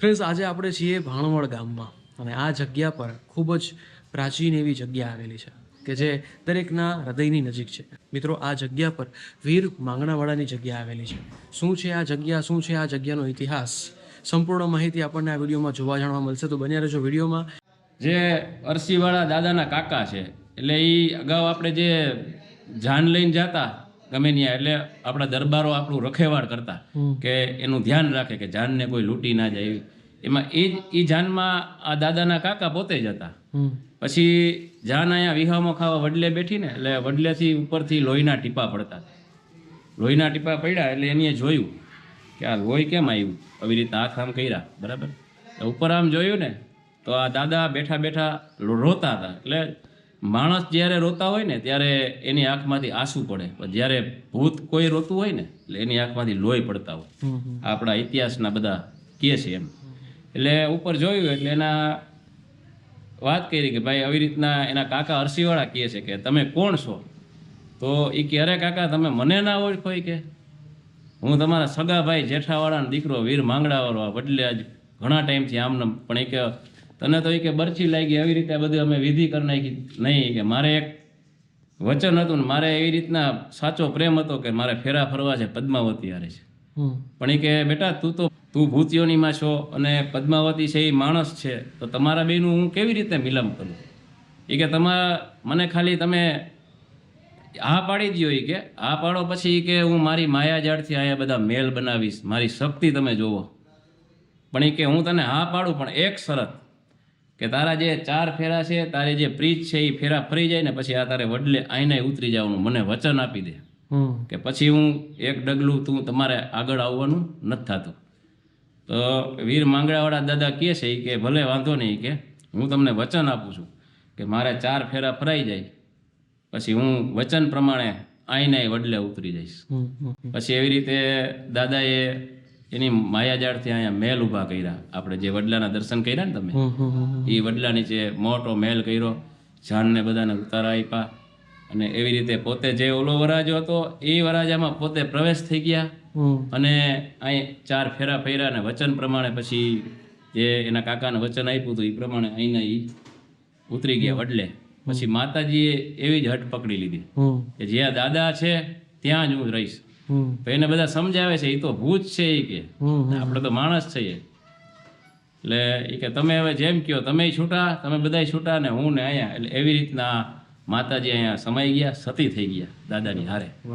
Friends, આજે આપણે છીએ ભાણવડ ગામમાં અને આ જગ્યા પર ખૂબ જ પ્રાચીન એવી જગ્યા આવેલી છે કે જે દરેકના હૃદયની નજીક છે. મિત્રો, આ જગ્યા પર વીર માંગણાવાડાની જગ્યા આવેલી છે. શું છે આ જગ્યા, શું છે આ જગ્યાનો ઇતિહાસ, સંપૂર્ણ માહિતી આપણને આ વિડીયોમાં જોવા જાણવા મળશે. તો બન્યા રહેજો વિડીયોમાં. જે અરસીવાળા દાદાના કાકા છે, એટલે એ અગાઉ આપણે જે જાન લઈને જતા ગમે ત્યાં, એટલે આપણા દરબારો આપણું રખેવાળ કરતા કે એનું ધ્યાન રાખે કે જાનને કોઈ લૂંટી ના જાય. એમાં એ જાનમાં આ દાદાના કાકા પોતે જ હતા. પછી જાન અહીંયા વિહામો ખાવા વડલે બેઠી ને, એટલે વડલેથી ઉપરથી લોહીના ટીપા પડતા. લોહીના ટીપા પડ્યા એટલે એને જોયું કે આ લોહી કેમ આવ્યું, આવી રીતના આંખ આમ કર્યા, બરાબર. ઉપર આમ જોયું ને તો આ દાદા બેઠા બેઠા રોતા હતા. એટલે માણસ જ્યારે રોતા હોય ને ત્યારે એની આંખમાંથી આંસુ પડે, પણ જ્યારે ભૂત કોઈ રોતું હોય ને એટલે એની આંખમાંથી લોહી પડતા હોય. આપણા ઇતિહાસના બધા કહે છે એમ. એટલે ઉપર જોયું એટલે એના વાત કરી કે ભાઈ આવી રીતના એના કાકા અરસીવાળા કહે છે કે તમે કોણ છો? તો એ કે અરે કાકા, તમે મને ના ઓળખો કે હું તમારા સગા ભાઈ જેઠાવાળાનો દીકરો વીર માંગડાવાળો વડલે આજ ઘણા ટાઈમથી આમને. પણ એ કે તને તો એ કે બરછી લાગી, આવી રીતે બધું અમે વિધિ કરી નાખી. નહીં, કે મારે એક વચન હતું ને મારે એવી રીતના સાચો પ્રેમ હતો કે મારે ફેરા ફરવા છે, પદ્માવતી હારે છે. પણ એ કે બેટા, તું ભૂતિયોનીમાં છો અને પદ્માવતી છે એ માણસ છે, તો તમારા બેનું હું કેવી રીતે મિલન કરું? એ કે મને ખાલી તમે હા પાડી દો. એ કે હા પાડો પછી કે હું મારી માયાજાળથી અહીંયા બધા મેલ બનાવીશ, મારી શક્તિ તમે જોવો. પણ એ કે હું તને હા પાડું, પણ એક શરત કે તારા જે 4 ફેરા છે, તારે જે પ્રીત છે એ ફેરા ફરી જાય ને પછી આ તારે વડલે આઈને ઉતરી જવાનું, મને વચન આપી દે કે પછી હું એક ડગલું તું તમારે આગળ આવવાનું નથી થતું. તો વીર માંગડાવાળા દાદા કહે છે કે ભલે વાંધો નહીં, કે હું તમને વચન આપું છું કે મારે 4 ફેરા ફરાઈ જાય પછી હું વચન પ્રમાણે આઈને વડલે ઉતરી જઈશ. પછી એવી રીતે દાદાએ એની માયાજાળથી અહીંયા મહેલ ઊભા કર્યા. આપણે જે વડલાના દર્શન કર્યા ને તમે, એ વડલા નીચે મોટો મહેલ કર્યો, જાનને બધાને ઉતારા આપ્યા. અને એવી રીતે પોતે જે ઓલો વરાજો હતો એ વરાજામાં પોતે પ્રવેશ થઈ ગયા અને અહીં 4 ફેરા ફર્યા અને વચન પ્રમાણે પછી જે એના કાકાને વચન આપ્યું હતું એ પ્રમાણે અહીંના એ ઉતરી ગયા વડલે. પછી માતાજીએ એવી જ હટ પકડી લીધી કે જ્યાં દાદા છે ત્યાં જ હું રહીશ. તો એને બધા સમજાવે છે એ તો ભૂત છે, એ કે આપણે તો માણસ છીએ. એટલે એ કે તમે હવે જેમ કહો, તમે છૂટા, તમે બધા છૂટા ને હું ને અહીંયા. એટલે એવી રીતના માતાજી અહીંયા સમાઈ ગયા, સતી થઈ ગયા દાદાની હારે.